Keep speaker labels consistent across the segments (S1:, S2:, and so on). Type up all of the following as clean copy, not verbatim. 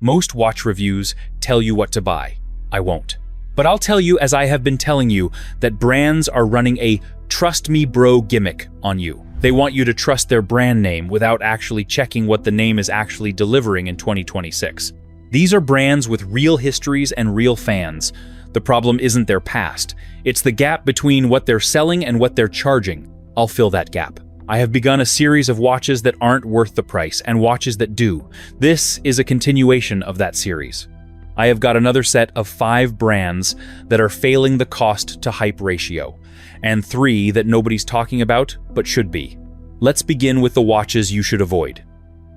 S1: Most watch reviews tell you what to buy. I won't. But I'll tell you, as I have been telling you, that brands are running a "trust me bro" gimmick on you. They want you to trust their brand name without actually checking what the name is actually delivering in 2026. These are brands with real histories and real fans. The problem isn't their past. It's the gap between what they're selling and what they're charging. I'll fill that gap. I have begun a series of watches that aren't worth the price and watches that do. This is a continuation of that series. I have got another set of 5 brands that are failing the cost to hype ratio, and 3 that nobody's talking about but should be. Let's begin with the watches you should avoid.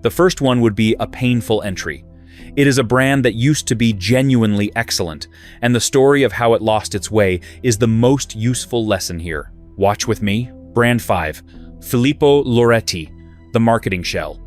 S1: The first one would be a painful entry. It is a brand that used to be genuinely excellent, and the story of how it lost its way is the most useful lesson here. Watch with me. Brand 5, Filippo Loretti, the marketing shell.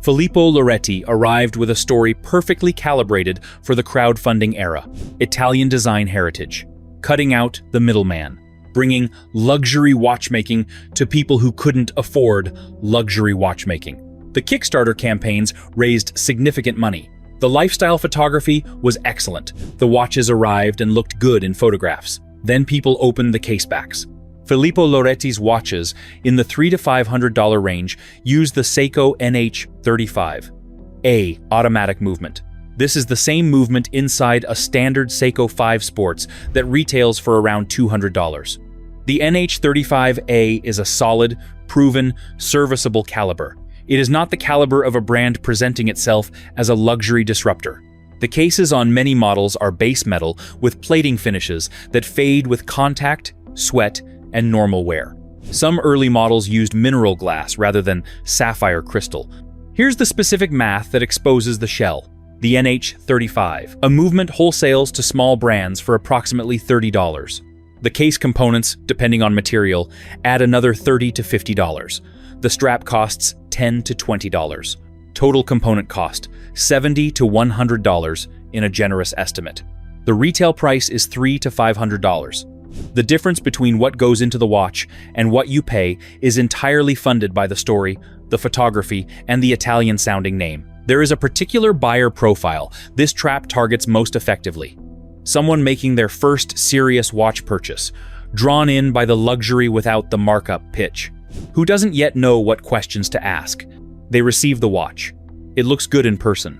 S1: Filippo Loretti arrived with a story perfectly calibrated for the crowdfunding era. Italian design heritage, cutting out the middleman, bringing luxury watchmaking to people who couldn't afford luxury watchmaking. The Kickstarter campaigns raised significant money. The lifestyle photography was excellent. The watches arrived and looked good in photographs. Then people opened the casebacks. Filippo Loretti's watches in the $300 to $500 range use the Seiko NH35A automatic movement. This is the same movement inside a standard Seiko 5 Sports that retails for around $200. The NH35A is a solid, proven, serviceable caliber. It is not the caliber of a brand presenting itself as a luxury disruptor. The cases on many models are base metal with plating finishes that fade with contact, sweat, and normal wear. Some early models used mineral glass rather than sapphire crystal. Here's the specific math that exposes the shell. The NH35, a movement wholesales to small brands for approximately $30. The case components, depending on material, add another $30 to $50. The strap costs $10 to $20. Total component cost, $70 to $100 in a generous estimate. The retail price is $300 to $500. The difference between what goes into the watch and what you pay is entirely funded by the story, the photography, and the Italian-sounding name. There is a particular buyer profile this trap targets most effectively. Someone making their first serious watch purchase, drawn in by the luxury without the markup pitch, who doesn't yet know what questions to ask. They receive the watch. It looks good in person.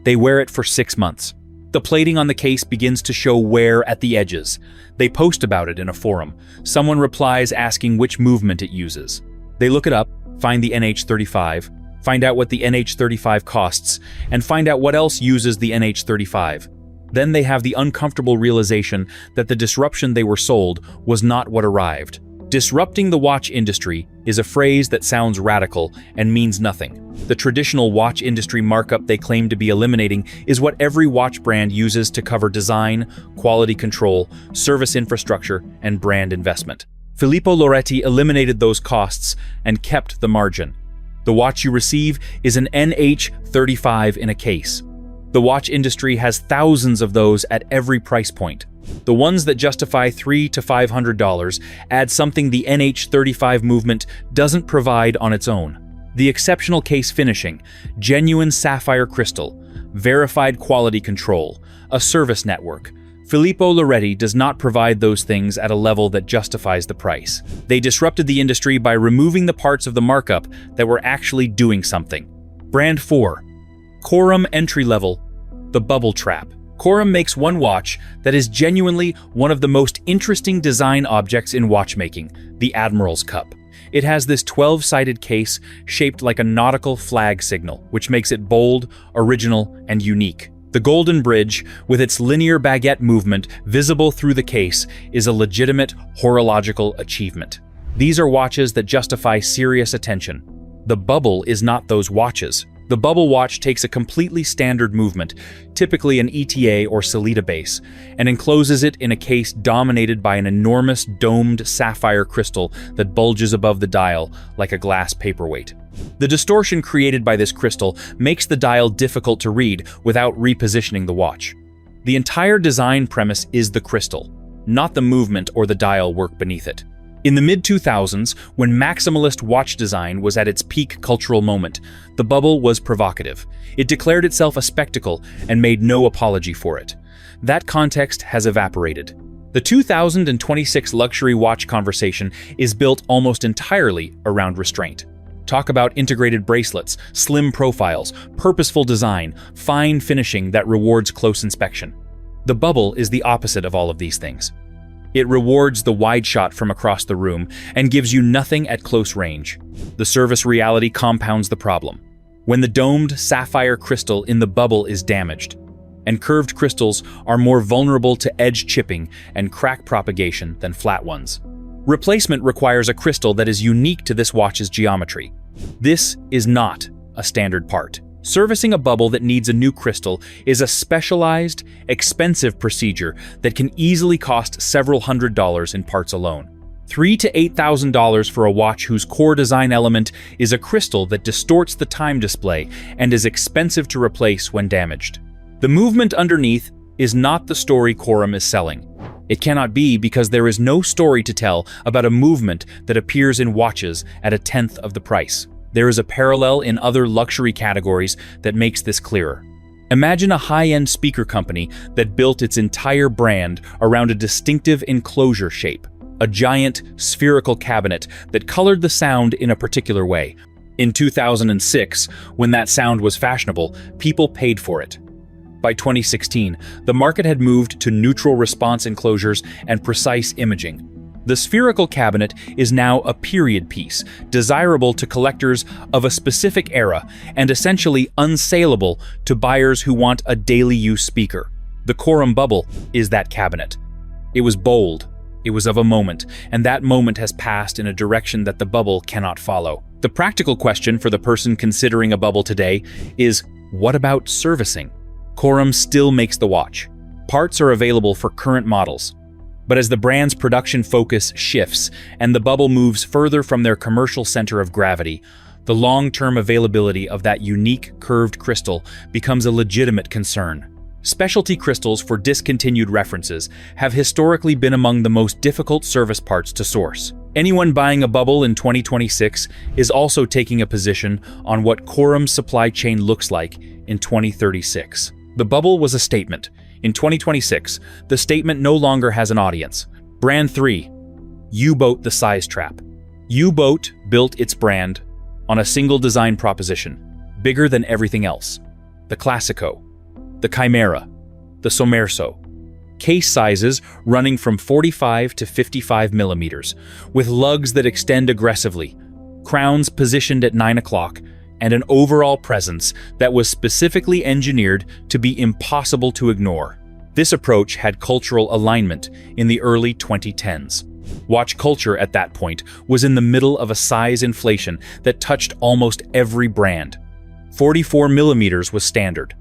S1: They wear it for 6 months. The plating on the case begins to show wear at the edges. They post about it in a forum. Someone replies asking which movement it uses. They look it up, find the NH35, find out what the NH35 costs, and find out what else uses the NH35. Then they have the uncomfortable realization that the disruption they were sold was not what arrived. Disrupting the watch industry is a phrase that sounds radical and means nothing. The traditional watch industry markup they claim to be eliminating is what every watch brand uses to cover design, quality control, service infrastructure, and brand investment. Filippo Loretti eliminated those costs and kept the margin. The watch you receive is an NH35 in a case. The watch industry has thousands of those at every price point. The ones that justify $300 to $500 add something the NH35 movement doesn't provide on its own. The exceptional case finishing, genuine sapphire crystal, verified quality control, a service network. Filippo Loretti does not provide those things at a level that justifies the price. They disrupted the industry by removing the parts of the markup that were actually doing something. Brand 4. Corum Entry Level, the Bubble Trap. Corum makes one watch that is genuinely one of the most interesting design objects in watchmaking, the Admiral's Cup. It has this 12-sided case shaped like a nautical flag signal, which makes it bold, original, and unique. The golden bridge, with its linear baguette movement visible through the case, is a legitimate horological achievement. These are watches that justify serious attention. The bubble is not those watches. The bubble watch takes a completely standard movement, typically an ETA or Sellita base, and encloses it in a case dominated by an enormous domed sapphire crystal that bulges above the dial like a glass paperweight. The distortion created by this crystal makes the dial difficult to read without repositioning the watch. The entire design premise is the crystal, not the movement or the dial work beneath it. In the mid-2000s, when maximalist watch design was at its peak cultural moment, the bubble was provocative. It declared itself a spectacle and made no apology for it. That context has evaporated. The 2026 luxury watch conversation is built almost entirely around restraint. Talk about integrated bracelets, slim profiles, purposeful design, fine finishing that rewards close inspection. The bubble is the opposite of all of these things. It rewards the wide shot from across the room and gives you nothing at close range. The service reality compounds the problem. When the domed sapphire crystal in the bubble is damaged, and curved crystals are more vulnerable to edge chipping and crack propagation than flat ones. Replacement requires a crystal that is unique to this watch's geometry. This is not a standard part. Servicing a bubble that needs a new crystal is a specialized, expensive procedure that can easily cost several $100s in parts alone. $3,000 to $8,000 for a watch whose core design element is a crystal that distorts the time display and is expensive to replace when damaged. The movement underneath is not the story Corum is selling. It cannot be because there is no story to tell about a movement that appears in watches at a tenth of the price. There is a parallel in other luxury categories that makes this clearer. Imagine a high-end speaker company that built its entire brand around a distinctive enclosure shape, a giant spherical cabinet that colored the sound in a particular way. In 2006, when that sound was fashionable, people paid for it. By 2016, the market had moved to neutral response enclosures and precise imaging. The spherical cabinet is now a period piece, desirable to collectors of a specific era and essentially unsaleable to buyers who want a daily use speaker. The Corum bubble is that cabinet. It was bold, it was of a moment, and that moment has passed in a direction that the bubble cannot follow. The practical question for the person considering a bubble today is, what about servicing? Corum still makes the watch. Parts are available for current models. But as the brand's production focus shifts and the bubble moves further from their commercial center of gravity, the long-term availability of that unique curved crystal becomes a legitimate concern. Specialty crystals for discontinued references have historically been among the most difficult service parts to source. Anyone buying a bubble in 2026 is also taking a position on what Corum's supply chain looks like in 2036. The bubble was a statement. In 2026, the statement no longer has an audience. Brand 3, U-Boat the Size Trap. U-Boat built its brand on a single design proposition, bigger than everything else. The Classico, the Chimera, the Sommerso. Case sizes running from 45 to 55 millimeters, with lugs that extend aggressively, crowns positioned at 9 o'clock, and an overall presence that was specifically engineered to be impossible to ignore. This approach had cultural alignment in the early 2010s. Watch culture at that point was in the middle of a size inflation that touched almost every brand. 44 millimeters was standard.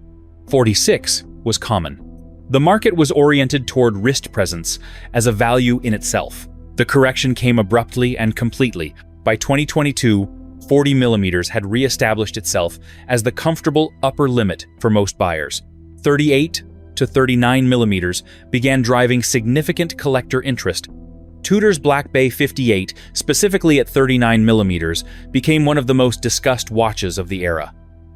S1: 46 was common. The market was oriented toward wrist presence as a value in itself. The correction came abruptly and completely. By 2022, 40 millimeters had re-established itself as the comfortable upper limit for most buyers. 38 to 39 millimeters began driving significant collector interest. Tudor's Black Bay 58, specifically at 39 millimeters, became one of the most discussed watches of the era.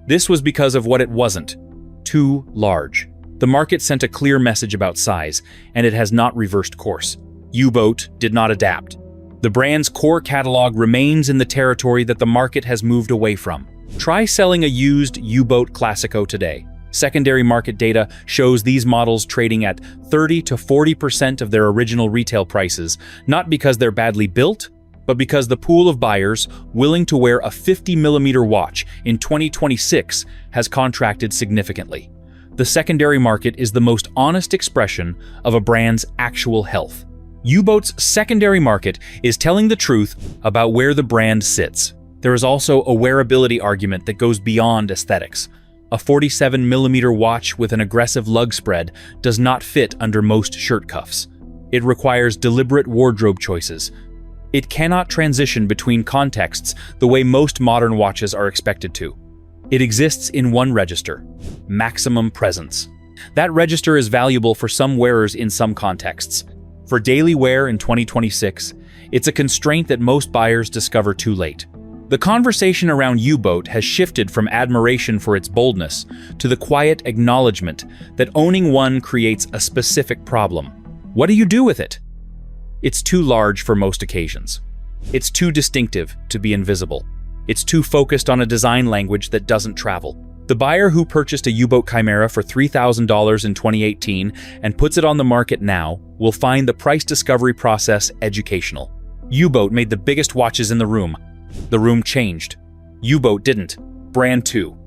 S1: This was because of what it wasn't: too large. The market sent a clear message about size, and it has not reversed course. U-Boat did not adapt. The brand's core catalog remains in the territory that the market has moved away from. Try selling a used U-Boat Classico today. Secondary market data shows these models trading at 30 to 40% of their original retail prices, not because they're badly built, but because the pool of buyers willing to wear a 50-millimeter watch in 2026 has contracted significantly. The secondary market is the most honest expression of a brand's actual health. U-Boat's secondary market is telling the truth about where the brand sits. There is also a wearability argument that goes beyond aesthetics. A 47-millimeter watch with an aggressive lug spread does not fit under most shirt cuffs. It requires deliberate wardrobe choices. It cannot transition between contexts the way most modern watches are expected to. It exists in one register: maximum presence. That register is valuable for some wearers in some contexts. For daily wear in 2026, It's a constraint that most buyers discover too late. The conversation around U-boat has shifted from admiration for its boldness to the quiet acknowledgement that owning one creates a specific problem. What do you do with it? It's too large for most occasions. It's too distinctive to be invisible. It's too focused on a design language that doesn't travel. The buyer who purchased a U-boat Chimera for $3,000 in 2018 and puts it on the market now will find the price discovery process educational. U-boat made the biggest watches in the room. The room changed. U-boat didn't. Brand 2.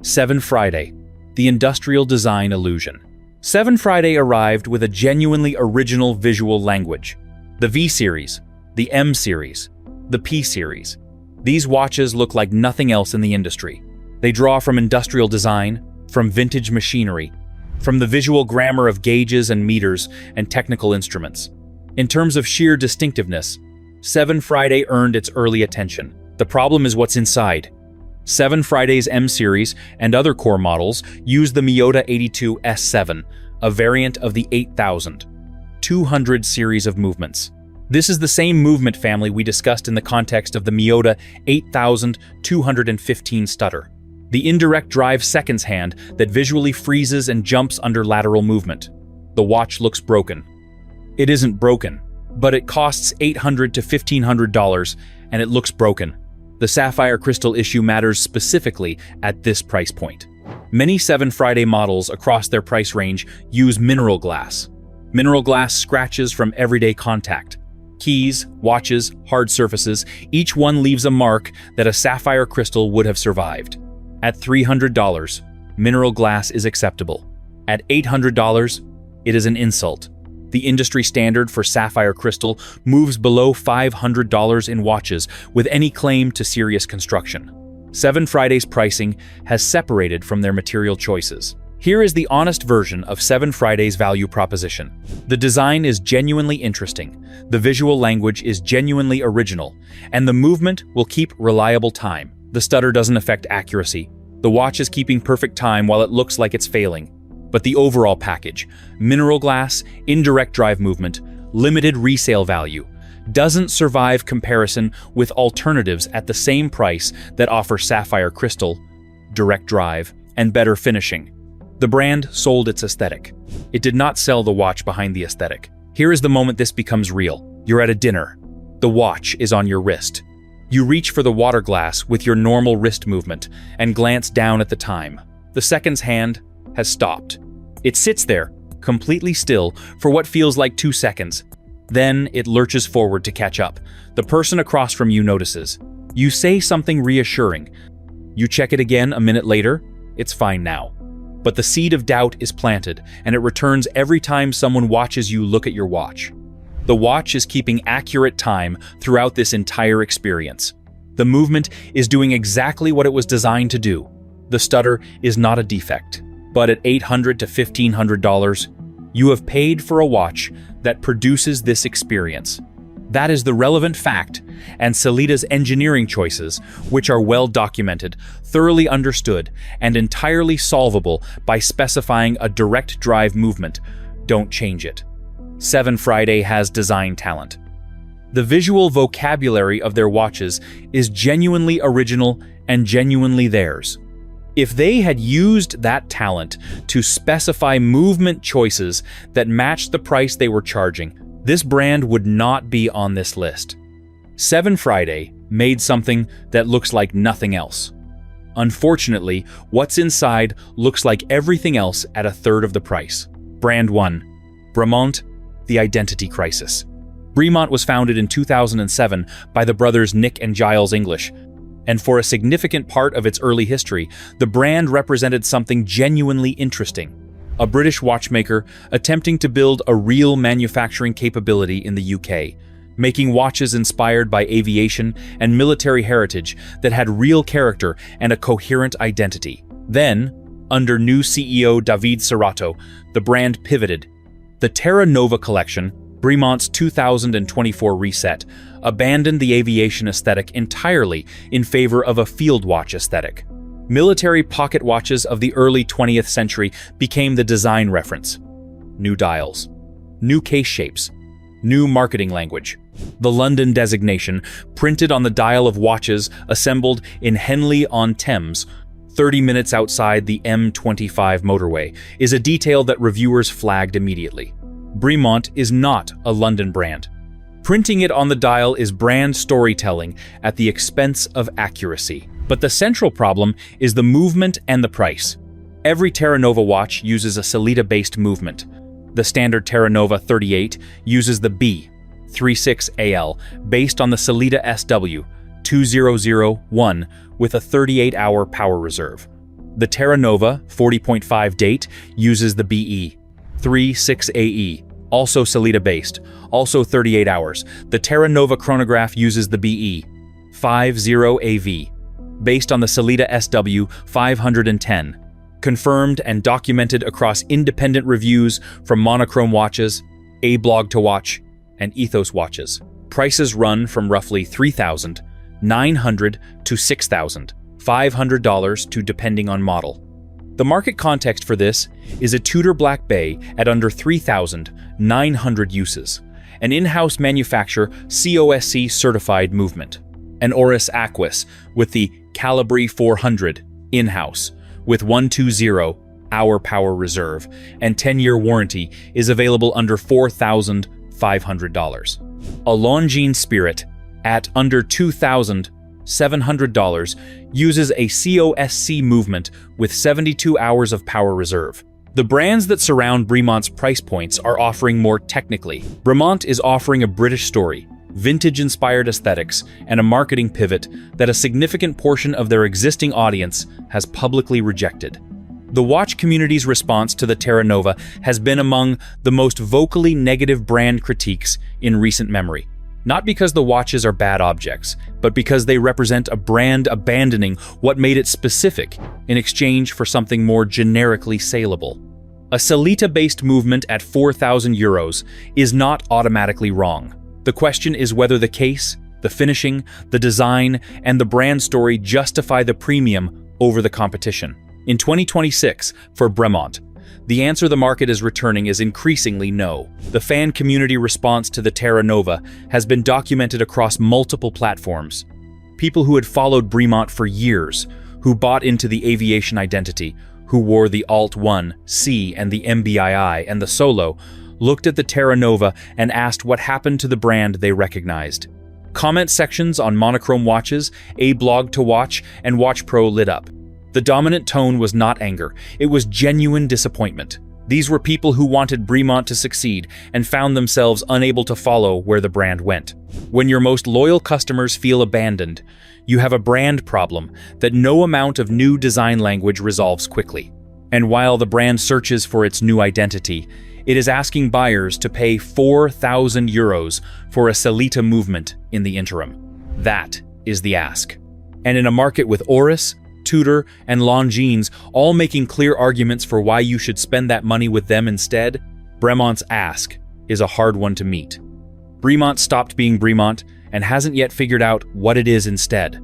S1: 7 Friday. The industrial design illusion. 7 Friday arrived with a genuinely original visual language. The V series, the M series, the P series. These watches look like nothing else in the industry. They draw from industrial design, from vintage machinery, from the visual grammar of gauges and meters and technical instruments. In terms of sheer distinctiveness, 7 Friday earned its early attention. The problem is what's inside. 7 Friday's M series and other core models use the Miyota 82 S7, a variant of the 8200 series of movements. This is the same movement family we discussed in the context of the Miyota 8215 stutter, the indirect drive seconds hand that visually freezes and jumps under lateral movement. The watch looks broken. It isn't broken, but it costs $800 to $1,500 and it looks broken. The sapphire crystal issue matters specifically at this price point. Many 7 Friday models across their price range use mineral glass. Mineral glass scratches from everyday contact. Keys, watches, hard surfaces, each one leaves a mark that a sapphire crystal would have survived. At $300, mineral glass is acceptable. At $800, it is an insult. The industry standard for sapphire crystal moves below $500 in watches with any claim to serious construction. 7 Friday's pricing has separated from their material choices. Here is the honest version of 7 Friday's value proposition. The design is genuinely interesting, the visual language is genuinely original, and the movement will keep reliable time. The stutter doesn't affect accuracy. The watch is keeping perfect time while it looks like it's failing. But the overall package, mineral glass, indirect drive movement, limited resale value, doesn't survive comparison with alternatives at the same price that offer sapphire crystal, direct drive, and better finishing. The brand sold its aesthetic. It did not sell the watch behind the aesthetic. Here is the moment this becomes real. You're at a dinner. The watch is on your wrist. You reach for the water glass with your normal wrist movement and glance down at the time. The seconds hand has stopped. It sits there, completely still, for what feels like 2 seconds. Then it lurches forward to catch up. The person across from you notices. You say something reassuring. You check it again a minute later. It's fine now. But the seed of doubt is planted, and it returns every time someone watches you look at your watch. The watch is keeping accurate time throughout this entire experience. The movement is doing exactly what it was designed to do. The stutter is not a defect. But at $800 to $1,500, you have paid for a watch that produces this experience. That is the relevant fact, and Sellita's engineering choices, which are well documented, thoroughly understood, and entirely solvable by specifying a direct drive movement, don't change it. 7 Friday has design talent. The visual vocabulary of their watches is genuinely original and genuinely theirs. If they had used that talent to specify movement choices that matched the price they were charging, this brand would not be on this list. 7 Friday made something that looks like nothing else. Unfortunately, what's inside looks like everything else at a third of the price. Brand 1. Bremont, the identity crisis. Bremont was founded in 2007 by the brothers Nick and Giles English, and for a significant part of its early history, the brand represented something genuinely interesting. A British watchmaker attempting to build a real manufacturing capability in the UK, making watches inspired by aviation and military heritage that had real character and a coherent identity. Then, under new CEO David Serrato, the brand pivoted. The Terra Nova collection, Bremont's 2024 reset, abandoned the aviation aesthetic entirely in favor of a field watch aesthetic. Military pocket watches of the early 20th century became the design reference. New dials, new case shapes, New marketing language. The London designation, printed on the dial of watches assembled in Henley-on-Thames, 30 minutes outside the M25 motorway, is a detail that reviewers flagged immediately. Bremont is not a London brand. Printing it on the dial is brand storytelling at the expense of accuracy. But the central problem is the movement and the price. Every Terra Nova watch uses a Sellita-based movement. The standard Terra Nova 38 uses the B36AL, based on the Sellita SW 2001 with a 38-hour power reserve. The Terra Nova 40.5 date uses the BE 36AE, also Sellita-based, also 38 hours. The Terra Nova chronograph uses the BE 50AV, based on the Sellita SW 510, confirmed and documented across independent reviews from Monochrome Watches, A Blog to Watch, and Ethos Watches. Prices run from roughly $3,900 to $6,500 to depending on model. The market context for this is a Tudor Black Bay at under 3,900 uses, an in-house manufacturer COSC certified movement, an Oris Aquis with the Calibri 400 in-house with 120-hour power reserve and 10-year warranty is available under $4,500. A Longines Spirit at under $2,700 uses a COSC movement with 72 hours of power reserve. The brands that surround Bremont's price points are offering more technically. Bremont is offering a British story, vintage-inspired aesthetics, and a marketing pivot that a significant portion of their existing audience has publicly rejected. The watch community's response to the Terra Nova has been among the most vocally negative brand critiques in recent memory. Not because the watches are bad objects, but because they represent a brand abandoning what made it specific in exchange for something more generically saleable. A Sellita-based movement at €4,000 is not automatically wrong. The question is whether the case, the finishing, the design, and the brand story justify the premium over the competition. In 2026, for Bremont, the answer the market is returning is increasingly no. The fan community response to the Terra Nova has been documented across multiple platforms. People who had followed Bremont for years, who bought into the aviation identity, who wore the Alt 1, C, and the MBII and the Solo, looked at the Terra Nova and asked what happened to the brand they recognized. Comment sections on Monochrome Watches, A Blog to Watch, and Watch Pro lit up. The dominant tone was not anger, it was genuine disappointment. These were people who wanted Bremont to succeed and found themselves unable to follow where the brand went. When your most loyal customers feel abandoned, you have a brand problem that no amount of new design language resolves quickly. And while the brand searches for its new identity, it is asking buyers to pay €4,000 for a Sellita movement in the interim. That is the ask. And in a market with Oris, Tudor, and Longines all making clear arguments for why you should spend that money with them instead, Bremont's ask is a hard one to meet. Bremont stopped being Bremont and hasn't yet figured out what it is instead.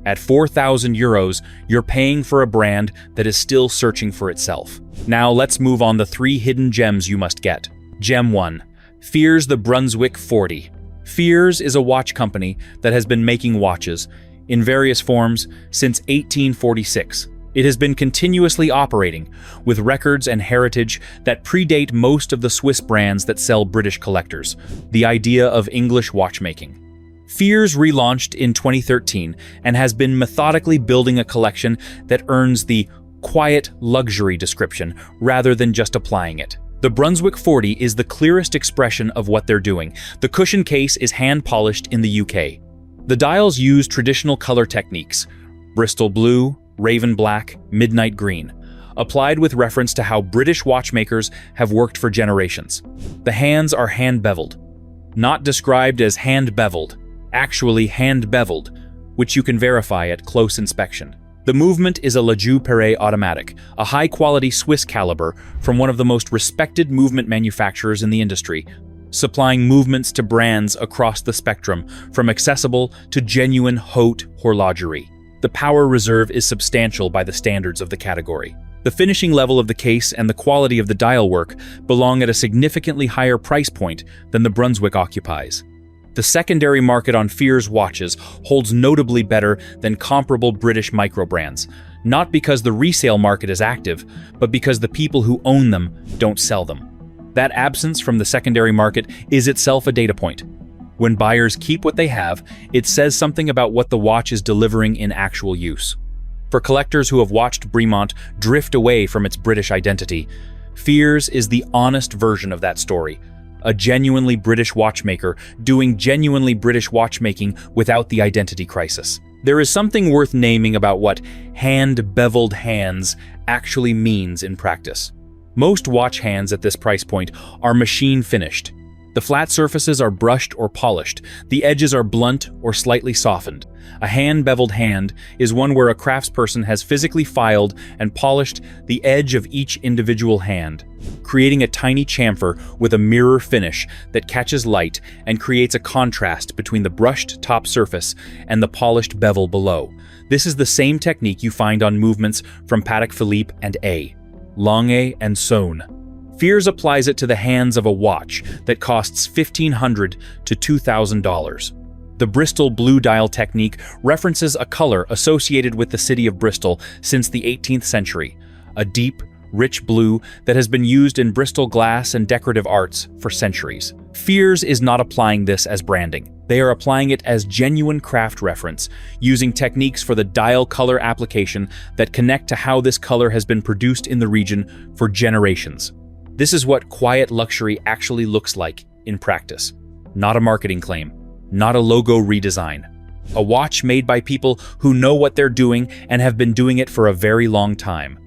S1: At €4,000, you're paying for a brand that is still searching for itself. Now let's move on the 3 hidden gems you must get. Gem 1. Fears the Brunswick 40. Fears is a watch company that has been making watches, in various forms, since 1846. It has been continuously operating, with records and heritage that predate most of the Swiss brands that sell British collectors, the idea of English watchmaking. Fears relaunched in 2013 and has been methodically building a collection that earns the quiet luxury description rather than just applying it. The Brunswick 40 is the clearest expression of what they're doing. The cushion case is hand-polished in the UK. The dials use traditional color techniques, Bristol blue, raven black, midnight green, applied with reference to how British watchmakers have worked for generations. The hands are hand-beveled, not described as hand-beveled, actually hand-beveled, which you can verify at close inspection. The movement is a Ledoux Perret automatic, a high-quality Swiss caliber from one of the most respected movement manufacturers in the industry, supplying movements to brands across the spectrum, from accessible to genuine haute horlogerie. The power reserve is substantial by the standards of the category. The finishing level of the case and the quality of the dial work belong at a significantly higher price point than the Brunswick occupies. The secondary market on Fears watches holds notably better than comparable British micro-brands, not because the resale market is active, but because the people who own them don't sell them. That absence from the secondary market is itself a data point. When buyers keep what they have, it says something about what the watch is delivering in actual use. For collectors who have watched Bremont drift away from its British identity, Fears is the honest version of that story. A genuinely British watchmaker doing genuinely British watchmaking without the identity crisis. There is something worth naming about what hand-beveled hands actually means in practice. Most watch hands at this price point are machine finished. The flat surfaces are brushed or polished, the edges are blunt or slightly softened. A hand-beveled hand is one where a craftsperson has physically filed and polished the edge of each individual hand, creating a tiny chamfer with a mirror finish that catches light and creates a contrast between the brushed top surface and the polished bevel below. This is the same technique you find on movements from Patek Philippe and A, Lange and Saône. Fears applies it to the hands of a watch that costs $1,500 to $2,000. The Bristol blue dial technique references a color associated with the city of Bristol since the 18th century, a deep, rich blue that has been used in Bristol glass and decorative arts for centuries. Fears is not applying this as branding. They are applying it as genuine craft reference, using techniques for the dial color application that connect to how this color has been produced in the region for generations. This is what quiet luxury actually looks like in practice. Not a marketing claim, not a logo redesign. A watch made by people who know what they're doing and have been doing it for a very long time.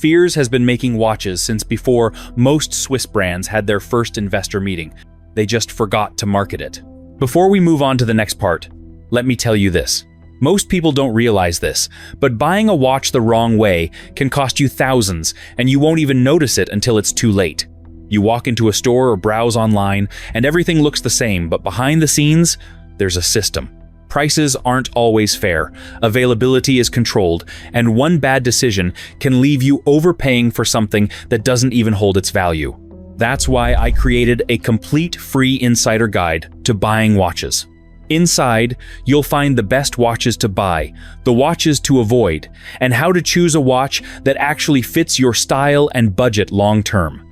S1: Fears has been making watches since before most Swiss brands had their first investor meeting. They just forgot to market it. Before we move on to the next part, let me tell you this. Most people don't realize this, but buying a watch the wrong way can cost you thousands, and you won't even notice it until it's too late. You walk into a store or browse online, and everything looks the same, but behind the scenes, there's a system. Prices aren't always fair, availability is controlled, and one bad decision can leave you overpaying for something that doesn't even hold its value. That's why I created a complete free insider guide to buying watches. Inside, you'll find the best watches to buy, the watches to avoid, and how to choose a watch that actually fits your style and budget long term.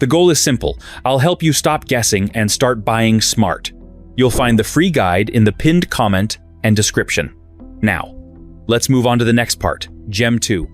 S1: The goal is simple. I'll help you stop guessing and start buying smart. You'll find the free guide in the pinned comment and description. Now, let's move on to the next part, Gem 2.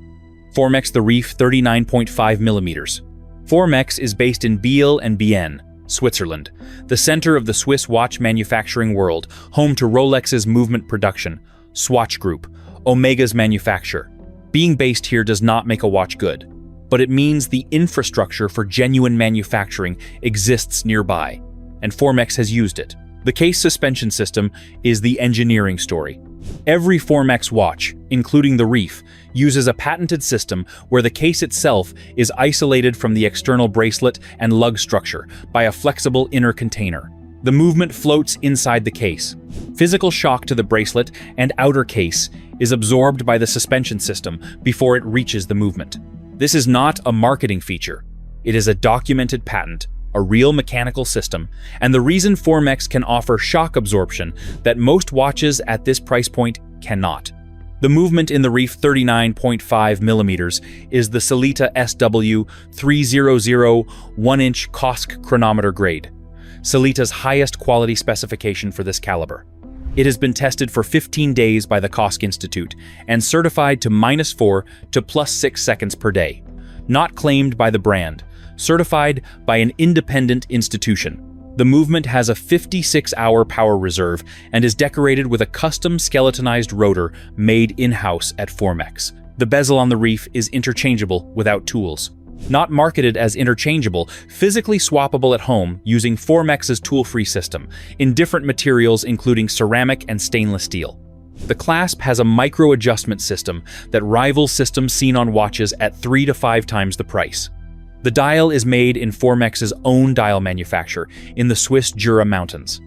S1: Formex The Reef 39.5mm. Formex is based in Biel and Bienne, Switzerland, the center of the Swiss watch manufacturing world, home to Rolex's Movement Production, Swatch Group, Omega's manufacture. Being based here does not make a watch good, but it means the infrastructure for genuine manufacturing exists nearby, and Formex has used it. The case suspension system is the engineering story. Every Formex watch, including the Reef, uses a patented system where the case itself is isolated from the external bracelet and lug structure by a flexible inner container. The movement floats inside the case. Physical shock to the bracelet and outer case is absorbed by the suspension system before it reaches the movement. This is not a marketing feature. It is a documented patent, a real mechanical system, and the reason Formex can offer shock absorption that most watches at this price point cannot. The movement in the Reef 39.5mm is the Sellita SW 300 1-inch Kosk chronometer grade, Sellita's highest quality specification for this caliber. It has been tested for 15 days by the Kosk Institute and certified to -4 to +6 seconds per day. Not claimed by the brand, certified by an independent institution. The movement has a 56-hour power reserve and is decorated with a custom skeletonized rotor made in-house at Formex. The bezel on the Reef is interchangeable without tools. Not marketed as interchangeable, physically swappable at home using Formex's tool-free system, in different materials including ceramic and stainless steel. The clasp has a micro-adjustment system that rivals systems seen on watches at 3 to 5 times the price. The dial is made in Formex's own dial manufacture in the Swiss Jura Mountains.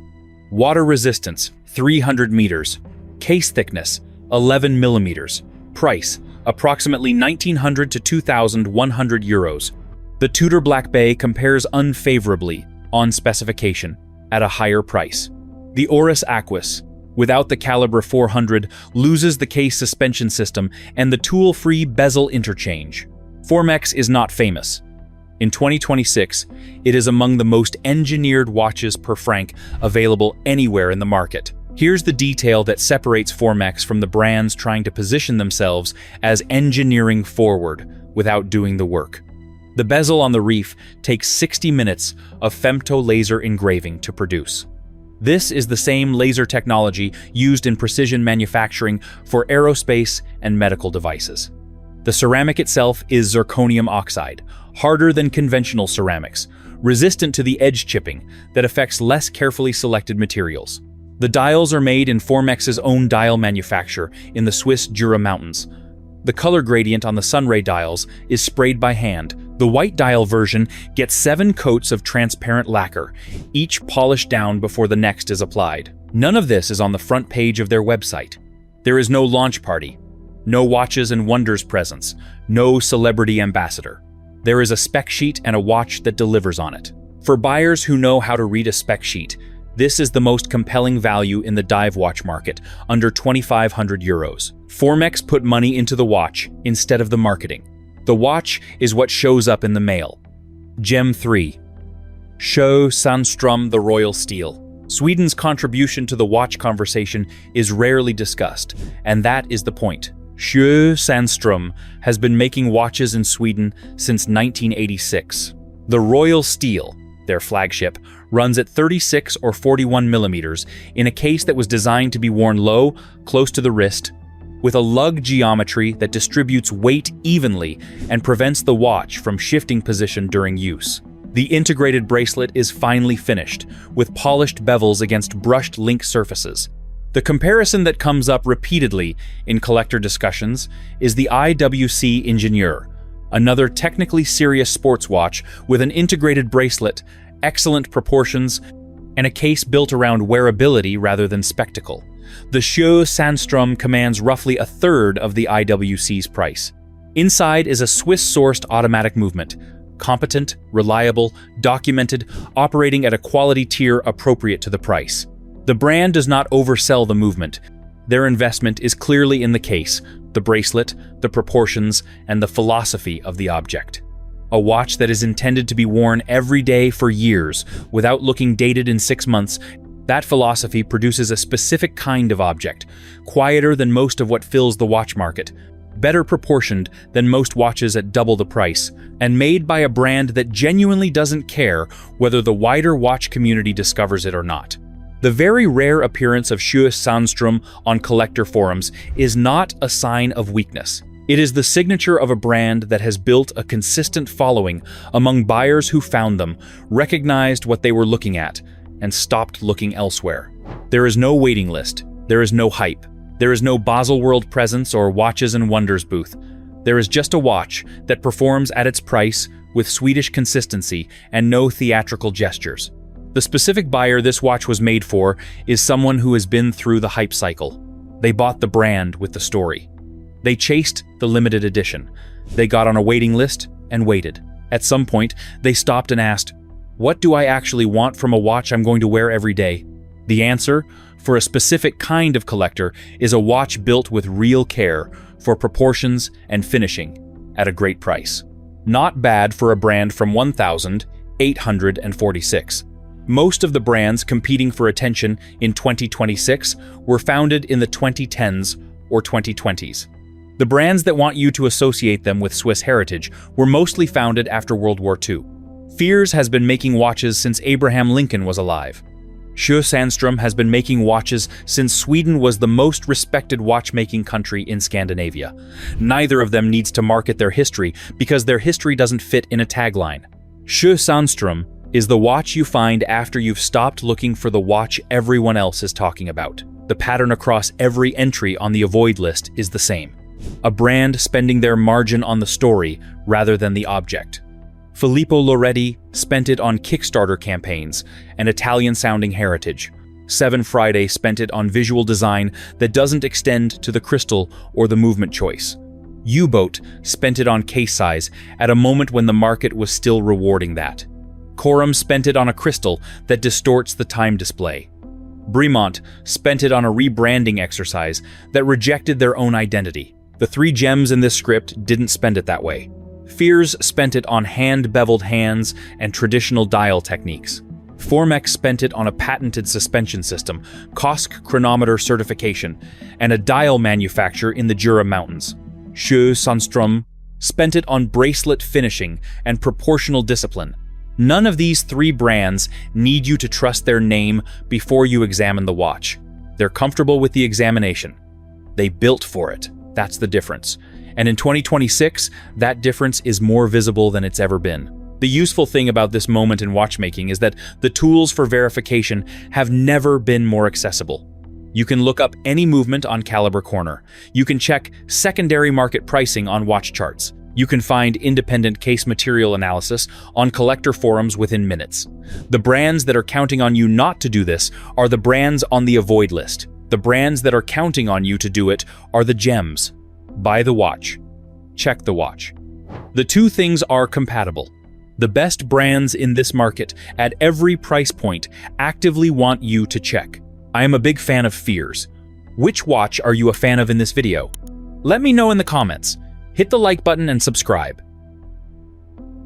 S1: Water resistance, 300 meters. Case thickness, 11 millimeters. Price, approximately 1,900 to 2,100 euros. The Tudor Black Bay compares unfavorably on specification at a higher price. The Oris Aquis, without the caliber 400, loses the case suspension system and the tool-free bezel interchange. Formex is not famous. In 2026, it is among the most engineered watches per franc available anywhere in the market. Here's the detail that separates Formex from the brands trying to position themselves as engineering forward without doing the work. The bezel on the reef takes 60 minutes of femto laser engraving to produce. This is the same laser technology used in precision manufacturing for aerospace and medical devices. The ceramic itself is zirconium oxide, harder than conventional ceramics, resistant to the edge chipping that affects less carefully selected materials. The dials are made in Formex's own dial manufacture in the Swiss Jura Mountains. The color gradient on the sunray dials is sprayed by hand. The white dial version gets 7 coats of transparent lacquer, each polished down before the next is applied. None of this is on the front page of their website. There is no launch party, no Watches and Wonders presence, no celebrity ambassador. There is a spec sheet and a watch that delivers on it. For buyers who know how to read a spec sheet, this is the most compelling value in the dive watch market, under 2,500 euros. Formex put money into the watch instead of the marketing. The watch is what shows up in the mail. Gem 3. Sjö Sandström, the Royal Steel. Sweden's contribution to the watch conversation is rarely discussed, and that is the point. Sjö Sandström has been making watches in Sweden since 1986. The Royal Steel, their flagship, runs at 36 or 41 millimeters in a case that was designed to be worn low, close to the wrist, with a lug geometry that distributes weight evenly and prevents the watch from shifting position during use. The integrated bracelet is finely finished, with polished bevels against brushed link surfaces. The comparison that comes up repeatedly in collector discussions is the IWC Ingenieur, another technically serious sports watch with an integrated bracelet, excellent proportions, and a case built around wearability rather than spectacle. The Sjö Sandström commands roughly a third of the IWC's price. Inside is a Swiss-sourced automatic movement, competent, reliable, documented, operating at a quality tier appropriate to the price. The brand does not oversell the movement. Their investment is clearly in the case, the bracelet, the proportions, and the philosophy of the object. A watch that is intended to be worn every day for years without looking dated in 6 months. That philosophy produces a specific kind of object, quieter than most of what fills the watch market, better proportioned than most watches at double the price, and made by a brand that genuinely doesn't care whether the wider watch community discovers it or not. The very rare appearance of Sjö Sandström on collector forums is not a sign of weakness. It is the signature of a brand that has built a consistent following among buyers who found them, recognized what they were looking at, and stopped looking elsewhere. There is no waiting list. There is no hype. There is no Baselworld presence or Watches and Wonders booth. There is just a watch that performs at its price with Swedish consistency and no theatrical gestures. The specific buyer this watch was made for is someone who has been through the hype cycle. They bought the brand with the story. They chased the limited edition. They got on a waiting list and waited. At some point, they stopped and asked, "What do I actually want from a watch I'm going to wear every day?" The answer, for a specific kind of collector, is a watch built with real care for proportions and finishing at a great price. Not bad for a brand from 1846. Most of the brands competing for attention in 2026 were founded in the 2010s or 2020s. The brands that want you to associate them with Swiss heritage were mostly founded after World War II. Fears has been making watches since Abraham Lincoln was alive. Sjö Sandström has been making watches since Sweden was the most respected watchmaking country in Scandinavia. Neither of them needs to market their history because their history doesn't fit in a tagline. Sjö Sandström is the watch you find after you've stopped looking for the watch everyone else is talking about. The pattern across every entry on the avoid list is the same. A brand spending their margin on the story rather than the object. Filippo Loretti spent it on Kickstarter campaigns and Italian-sounding heritage. 7 Friday spent it on visual design that doesn't extend to the crystal or the movement choice. U-Boat spent it on case size at a moment when the market was still rewarding that. Corum spent it on a crystal that distorts the time display. Bremont spent it on a rebranding exercise that rejected their own identity. The three gems in this script didn't spend it that way. Fears spent it on hand-beveled hands and traditional dial techniques. Formex spent it on a patented suspension system, Kosk chronometer certification, and a dial manufacture in the Jura Mountains. Sjö Sandström spent it on bracelet finishing and proportional discipline. None of these three brands need you to trust their name before you examine the watch. They're comfortable with the examination. They built for it. That's the difference. And in 2026, that difference is more visible than it's ever been. The useful thing about this moment in watchmaking is that the tools for verification have never been more accessible. You can look up any movement on Caliber Corner. You can check secondary market pricing on watch charts. You can find independent case material analysis on collector forums within minutes. The brands that are counting on you not to do this are the brands on the avoid list. The brands that are counting on you to do it are the gems. Buy the watch. Check the watch. The two things are compatible. The best brands in this market, at every price point, actively want you to check. I am a big fan of Fears. Which watch are you a fan of in this video? Let me know in the comments. Hit the like button and subscribe.